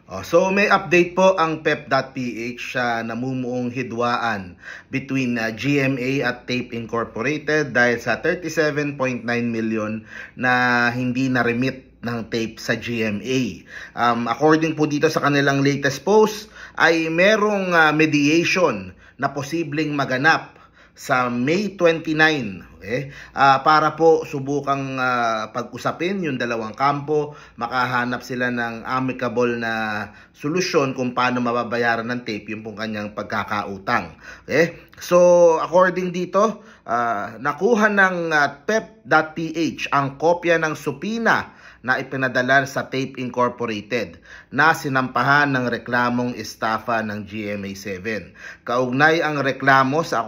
So may update po ang PEP.ph sa namumuong hidwaan between GMA at Tape Incorporated dahil sa 37.9 million na hindi na-remit ng Tape sa GMA. According po dito sa kanilang latest post ay merong mediation na posibleng maganap sa May 29 para po subukang pag-usapin yung dalawang kampo, makahanap sila ng amicable na solusyon kung paano mababayaran ng Tape yung pong kanyang pagkakautang. So according dito, nakuha ng PEP.ph ang kopya ng supina na ipinadala sa Tape Incorporated na sinampahan ng reklamong estafa ng GMA7. Kaugnay ang reklamo sa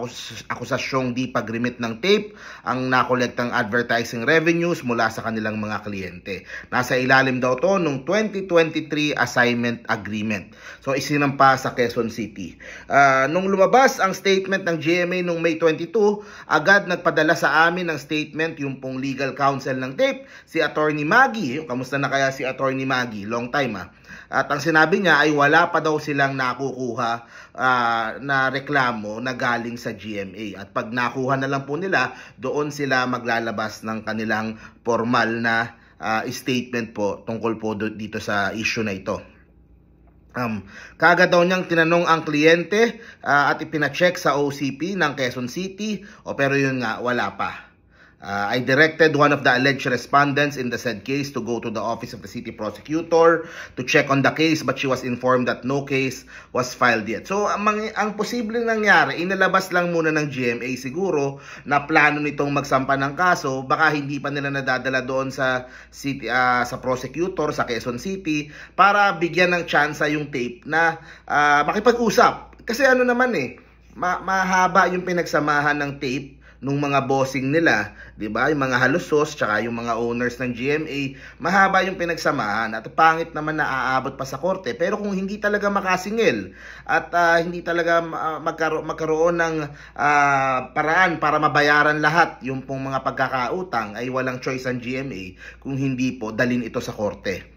akusasyong di pag-remit ng Tape ang nakolektang advertising revenues mula sa kanilang mga kliyente. Nasa ilalim daw to nung 2023 assignment agreement. So isinampa sa Quezon City. Nung lumabas ang statement ng GMA nung May 22, agad nagpadala sa amin ng statement yung pong legal counsel ng Tape, si Attorney Maggie. Kamusta na kaya si Attorney Maggie? Long time At ang sinabi niya ay wala pa daw silang nakukuha na reklamo na galing sa GMA. At pag nakuha na lang po nila, doon sila maglalabas ng kanilang formal na statement po tungkol po dito sa issue na ito. Kaagad daw niyang tinanong ang kliyente at ipinacheck sa OCP ng Quezon City, pero yun nga, wala pa. I directed one of the alleged respondents in the said case to go to the office of the city prosecutor to check on the case, but she was informed that no case was filed yet. So ang posibleng nangyari, inilabas lang muna ng GMA siguro na plano nitong magsampa ng kaso, baka hindi pa nila nadadala doon sa city, sa prosecutor sa Quezon City para bigyan ng tsansa yung Tape na makipag-usap. Kasi ano naman mahaba yung pinagsamahan ng Tape nung mga bossing nila, 'di ba? Yung mga halusos tsaka yung mga owners ng GMA, mahaba yung pinagsamahan at pangit naman na aabot pa sa korte. Pero kung hindi talaga makasingil at hindi talaga magkaroon ng paraan para mabayaran lahat yung pong mga pagkakautang, ay walang choice ang GMA kung hindi po dalhin ito sa korte.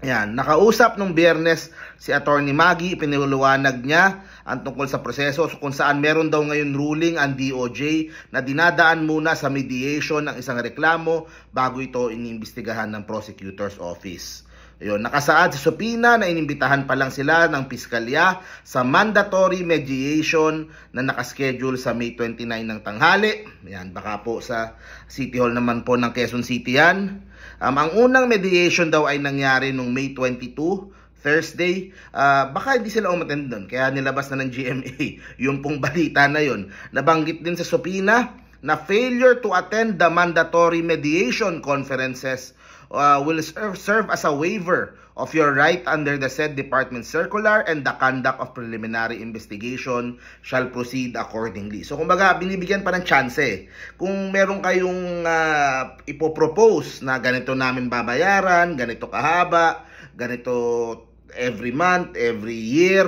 Yan, nakausap nung Biyernes si Attorney Maggie, ipiniliwanag niya ang tungkol sa proseso kung saan meron daw ngayon ruling ang DOJ na dinadaan muna sa mediation ng isang reklamo bago ito iniimbestigahan ng prosecutor's office. Ayun, nakasaad sa supina na inimbitahan pa lang sila ng piskalya sa mandatory mediation na nakaschedule sa May 29 ng tanghali. Yan, baka po sa City Hall naman po ng Quezon City yan. Ang unang mediation daw ay nangyari nung May 22, Thursday. Baka hindi sila umattend doon, kaya nilabas na ng GMA yung pong balita na yun. Nabanggit din sa supina na failure to attend the mandatory mediation conferences will serve as a waiver of your right under the said department circular, and the conduct of preliminary investigation shall proceed accordingly. So kumbaga binibigyan pa ng chance kung meron kayong ipopropose na ganito namin babayaran, ganito kahaba, ganito every month, every year,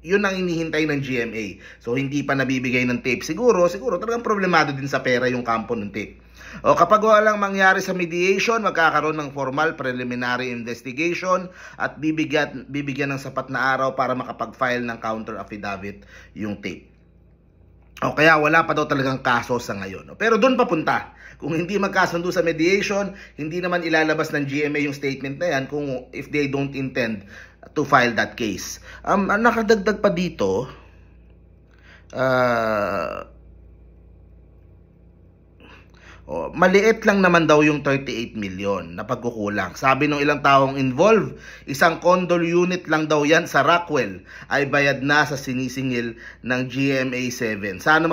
yun ang inihintay ng GMA. So hindi pa nabibigay ng Tape, siguro talagang problemado din sa pera yung kampo ng Tape. Kapag walang mangyari sa mediation, magkakaroon ng formal preliminary investigation at bibigyan ng sapat na araw para makapag-file ng counter affidavit yung Tape. Kaya wala pa daw talagang kaso sa ngayon. Pero doon papunta. Kung hindi magkasundo sa mediation, hindi naman ilalabas ng GMA yung statement na yan kung if they don't intend to file that case. Nakadagdag pa dito, maliit lang naman daw yung 38 million na pagkukulang. Sabi ng ilang taong involved, isang condo unit lang daw yan sa Rockwell ay bayad na sa sinisingil ng GMA7. Sana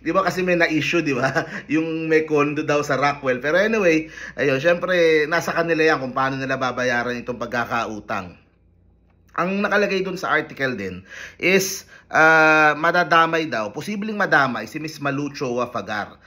di ba kasi may na-issue, di ba? Yung may condo daw sa Rockwell. Pero anyway, ayun, syempre nasa kanila yan kung paano nila babayaran itong pagkakautang. Ang nakalagay dun sa article din is madadamay daw, posibleng madamay si Miss Malucho Fagar.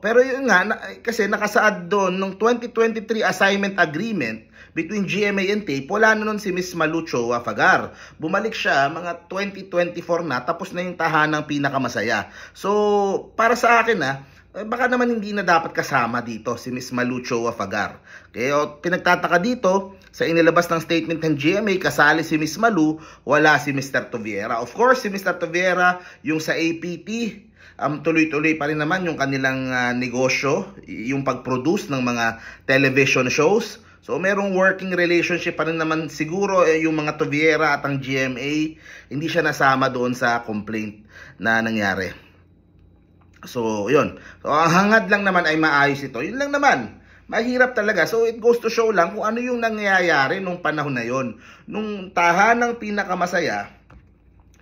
Pero yun nga, kasi nakasaad doon nung 2023 assignment agreement between GMA and Tape, wala na nun si Miss Malucho Fagar. Bumalik siya mga 2024 na, tapos na yung tahanang pinakamasaya. So, para sa akin baka naman hindi na dapat kasama dito si Miss Malu Chua Fagar. Kaya pinagtataka dito, sa inilabas ng statement ng GMA, kasali si Miss Malu, wala si Mr. Toviera. Of course, si Mr. Toviera, yung sa APT, tuloy-tuloy pa rin naman yung kanilang negosyo, yung pag-produce ng mga television shows. So merong working relationship pa rin naman siguro yung mga Toviera at ang GMA. Hindi siya nasama doon sa complaint na nangyari. So yun. So ang hangad lang naman ay maayos ito. Yun lang naman. Mahirap talaga. So it goes to show lang kung ano yung nangyayari nung panahon na yun. Nung tahanang pinakamasaya,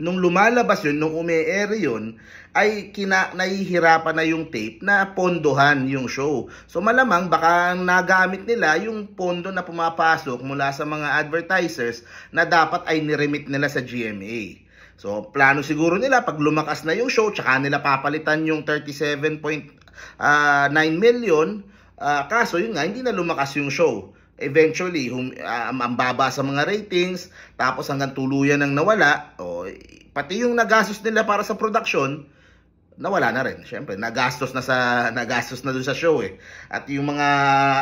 nung lumalabas yun, nung umi-air yun, ay nahihirapan na yung tape na pondohan yung show. So malamang baka nagamit nila yung pondo na pumapasok mula sa mga advertisers na dapat ay niremit nila sa GMA. So plano siguro nila pag lumakas na yung show, tsaka nila papalitan yung 37.9 million. Kaso yun nga, hindi na lumakas yung show. Eventually, ang baba sa mga ratings, tapos hanggang tuluyan nang nawala, pati yung nagastos nila para sa production, nawala na rin. Siyempre, nagastos na dun sa show eh. At yung mga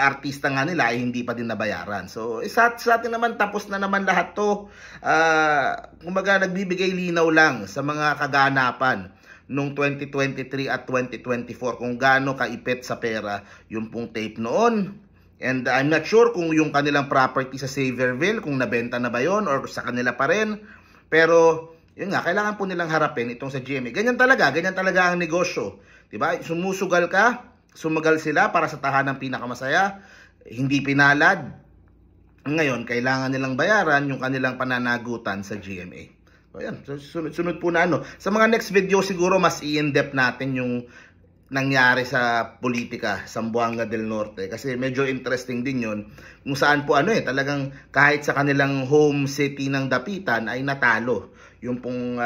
artista nga nila ay hindi pa din nabayaran. So, sa atin naman, tapos na naman lahat to. Kumbaga, nagbibigay linaw lang sa mga kaganapan nung 2023 at 2024 kung gaano kaipit sa pera yung pong tape noon. And I'm not sure kung yung kanilang property sa Saverville, kung nabenta na ba yun or sa kanila pa rin. Pero, yun nga, kailangan po nilang harapin itong sa GMA. Ganyan talaga ang negosyo. Diba? Sumusugal ka, sumagal sila para sa tahanang pinakamasaya, hindi pinalad. Ngayon, kailangan nilang bayaran yung kanilang pananagutan sa GMA. So, yan. Sunod po na ano. Sa mga next video siguro, mas i-in-depth natin yung nangyari sa politika sa Zamboanga del Norte. Kasi medyo interesting din yun. Kung saan po talagang kahit sa kanilang home city ng Dapitan ay natalo yung pong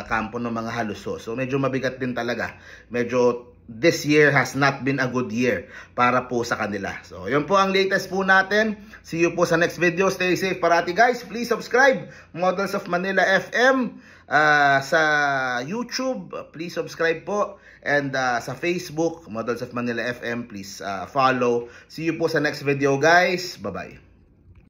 kampo ng mga haluso. So medyo mabigat din talaga. Medyo this year has not been a good year para po sa kanila. So yun po ang latest po natin. See you po sa next video. Stay safe parati guys. Please subscribe Models of Manila FM sa YouTube. Please subscribe po. And sa Facebook, Models of Manila FM, please follow. See you po sa next video guys. Bye-bye.